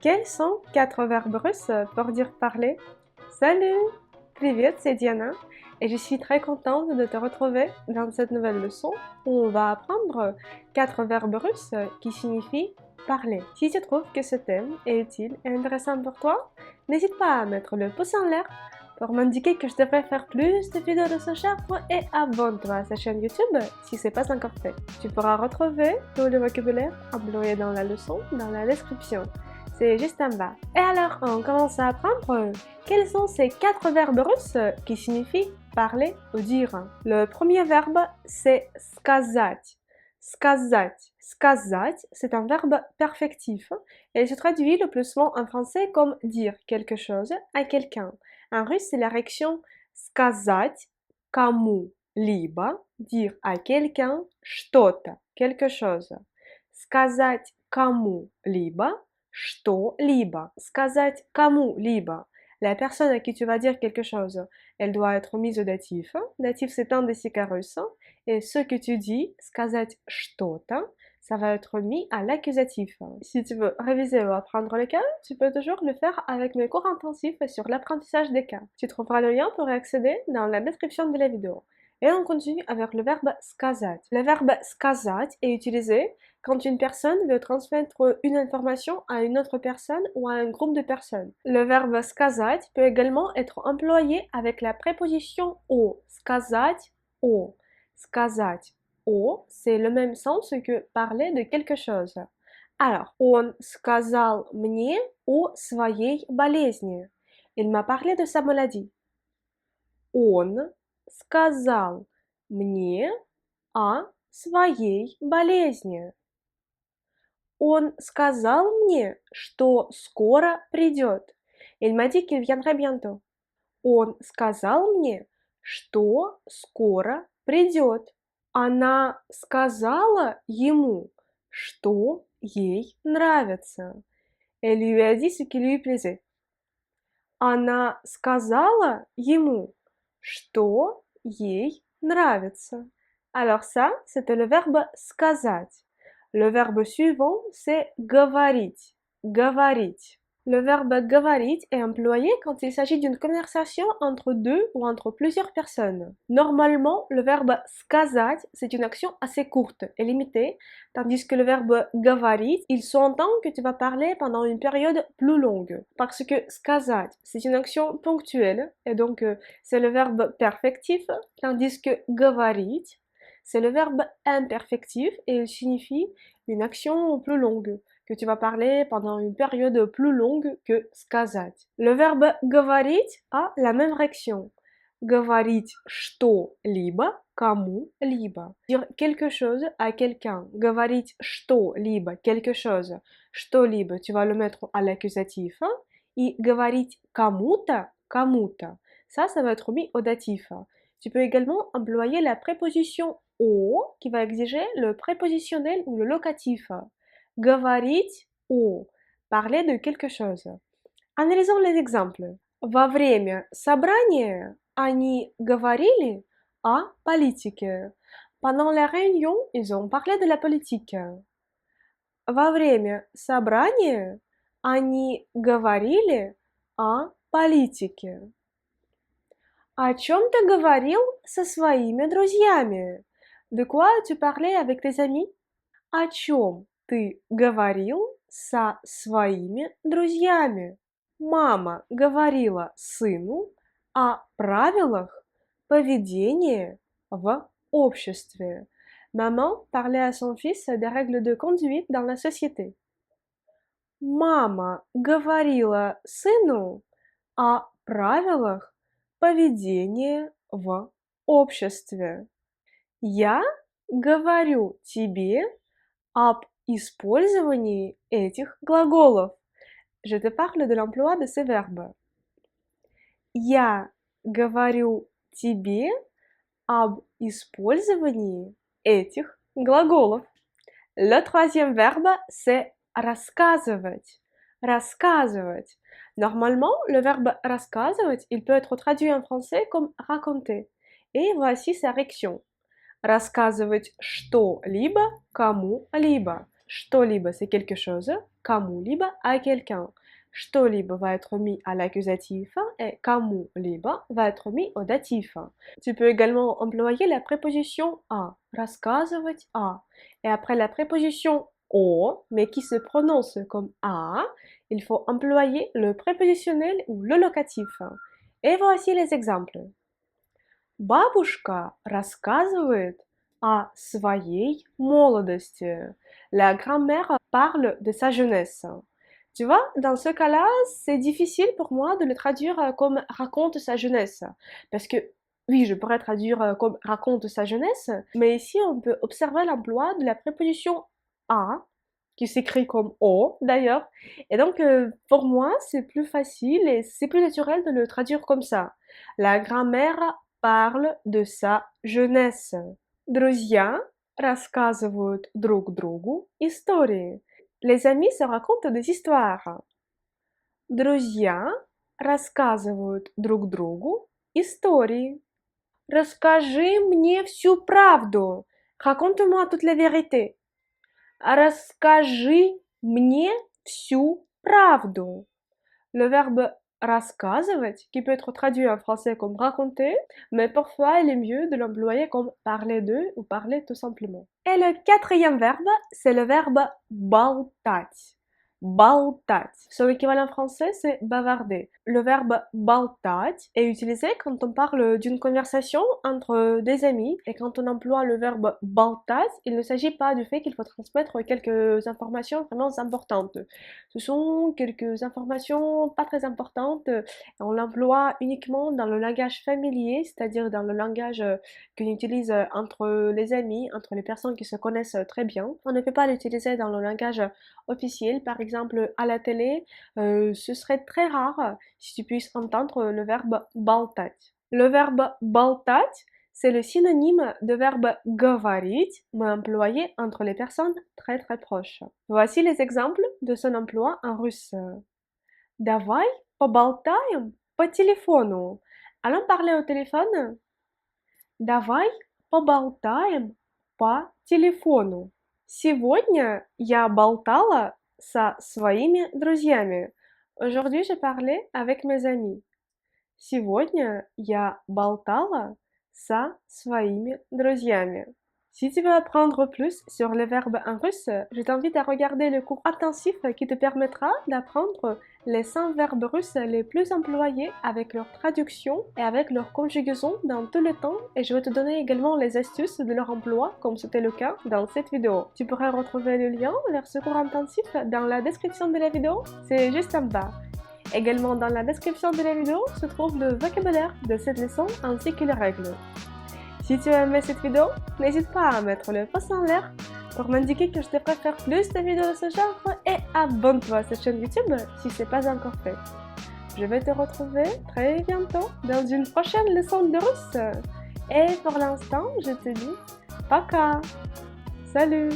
Quels sont 4 verbes russes pour dire parler? Salut! Привет, c'est Diana et je suis très contente de te retrouver dans cette nouvelle leçon où on va apprendre 4 verbes russes qui signifient parler. Si tu trouves que ce thème est utile et intéressant pour toi, n'hésite pas à mettre le pouce en l'air pour m'indiquer que je devrais faire plus de vidéos de ce genre et abonne-toi à sa chaîne YouTube si ce n'est pas encore fait. Tu pourras retrouver tout le vocabulaire employé dans la leçon dans la description. C'est juste en bas. Et alors, on commence à apprendre quels sont ces 4 verbes russes qui signifient parler ou dire. Le premier verbe, c'est сказать. Сказать. Сказать, c'est un verbe perfectif et il se traduit le plus souvent en français comme dire quelque chose à quelqu'un. En russe, c'est la réaction сказать кому-либо, dire à quelqu'un что-то, quelque chose. Сказать кому-либо что-либо. Сказать кому-либо. La personne à qui tu vas dire quelque chose, elle doit être mise au datif. Datif, c'est un des cas russes. Et ce que tu dis, сказать что-то, ça va être mis à l'accusatif. Si tu veux réviser ou apprendre les cas, tu peux toujours le faire avec mes cours intensifs sur l'apprentissage des cas. Tu trouveras le lien pour y accéder dans la description de la vidéo. Et on continue avec le verbe сказать. Le verbe сказать est utilisé quand une personne veut transmettre une information à une autre personne ou à un groupe de personnes. Le verbe сказать peut également être employé avec la préposition о. Сказать о. Сказать о, c'est le même sens que parler de quelque chose. Alors, он сказал мне о своей болезни. Il m'a parlé de sa maladie. Он сказал мне о своей болезни. Он сказал мне, что скоро придет. Il m'a dit qu'il viendrait bientôt. Он сказал мне, что скоро придет. Она сказала ему, что ей нравится. Elle lui a dit ce qui lui plaisait. Она сказала ему, что ей нравится. Alors ça, c'était le verbe сказать. Le verbe suivant, c'est говорить. Говорить. Le verbe говорить est employé quand il s'agit d'une conversation entre deux ou entre plusieurs personnes. Normalement, le verbe сказать, c'est une action assez courte et limitée, tandis que le verbe говорить, il s'entend que tu vas parler pendant une période plus longue. Parce que сказать, c'est une action ponctuelle, et donc c'est le verbe perfectif, tandis que говорить, c'est le verbe imperfectif et il signifie une action plus longue, que tu vas parler pendant une période plus longue que сказать. Le verbe говорить a la même réaction. Говорить что-либо кому-либо. Dire quelque chose à quelqu'un. Говорить что-либо, quelque chose. Что-либо, tu vas le mettre à l'accusatif. Et говорить кому-то, кому-то. Ça va être mis au datif. Tu peux également employer la préposition о qui va exiger le prépositionnel ou le locatif. Говорить о. Parler de quelque chose. Analysons les exemples. Во время собрания они говорили о политике. Pendant la réunion, ils ont parlé de la politique. Во время собрания они говорили о политике. О чем ты говорил со своими друзьями? De quoi tu parlais avec tes amis? О чем ты говорил со своими друзьями? Мама говорила сыну о правилах поведения в обществе. Maman parlait à son fils des règles de conduite dans la société. Мама говорила сыну о правилах поведения в обществе. Я говорю тебе об использовании этих глаголов. Je te parle de l'emploi de ces verbes. Я говорю тебе об использовании этих глаголов. Le troisième verbe, c'est рассказывать. Рассказывать. Normalement, le verbe рассказывать, il peut être traduit en français comme raconter. Et voici sa réaction. Рассказывать что-либо кому-либо. Что-либо, c'est quelque chose. кому-либо à quelqu'un. Что-либо va être mis à l'accusatif et кому-либо va être mis au datif. Tu peux également employer la préposition à, рассказывать à. Et après la préposition au, mais qui se prononce comme à, il faut employer le prépositionnel ou le locatif. Et voici les exemples. Бабушка рассказывает о своей молодости. La grand-mère parle de sa jeunesse. Tu vois, dans ce cas-là, c'est difficile pour moi de le traduire comme raconte sa jeunesse. Parce que, oui, je pourrais traduire comme raconte sa jeunesse, mais ici on peut observer l'emploi de la préposition à, qui s'écrit comme o d'ailleurs. Et donc, pour moi, c'est plus facile et c'est plus naturel de le traduire comme ça. La grand-mère parle de sa jeunesse. Друзья рассказывают друг другу истории. Les amis se racontent des histoires. Друзья рассказывают друг другу истории. Расскажи мне всю правду. Raconte-moi toute la vérité. Расскажи мне всю правду. Le verbe рассказывать, qui peut être traduit en français comme raconter, mais parfois il est mieux de l'employer comme parler de ou parler tout simplement. Et le quatrième verbe, c'est le verbe болтать. Болтать. Son équivalent français, c'est bavarder. Le verbe болтать est utilisé quand on parle d'une conversation entre des amis et quand on emploie le verbe болтать, il ne s'agit pas du fait qu'il faut transmettre quelques informations vraiment importantes. Ce sont quelques informations pas très importantes. On l'emploie uniquement dans le langage familier, c'est-à-dire dans le langage qu'on utilise entre les amis, entre les personnes qui se connaissent très bien. On ne peut pas l'utiliser dans le langage officiel, par exemple à la télé. Ce serait très rare si tu puisses entendre le verbe болтать. Le verbe болтать, c'est le synonyme de verbe говорить, mais employé entre les personnes très très proches. Voici les exemples de son emploi en russe. Давай поболтаем по телефону. Allons parler au téléphone. Давай поболтаем по телефону. Сегодня я болтала со своими друзьями. Aujourd'hui, j'ai parlé avec mes amis. Сегодня я болтала со своими друзьями. Si tu veux apprendre plus sur les verbes en russe, je t'invite à regarder le cours intensif qui te permettra d'apprendre les 100 verbes russes les plus employés avec leur traduction et avec leur conjugaison dans tout le temps, et je vais te donner également les astuces de leur emploi comme c'était le cas dans cette vidéo. Tu pourras retrouver le lien vers ce cours intensif dans la description de la vidéo, c'est juste en bas. Également dans la description de la vidéo se trouve le vocabulaire de cette leçon ainsi que les règles. Si tu as aimé cette vidéo, n'hésite pas à mettre le pouce en l'air pour m'indiquer que je devrais faire plus de vidéos de ce genre et abonne-toi à cette chaîne YouTube si ce n'est pas encore fait. Je vais te retrouver très bientôt dans une prochaine leçon de russe. Et pour l'instant, je te dis пока. Salut!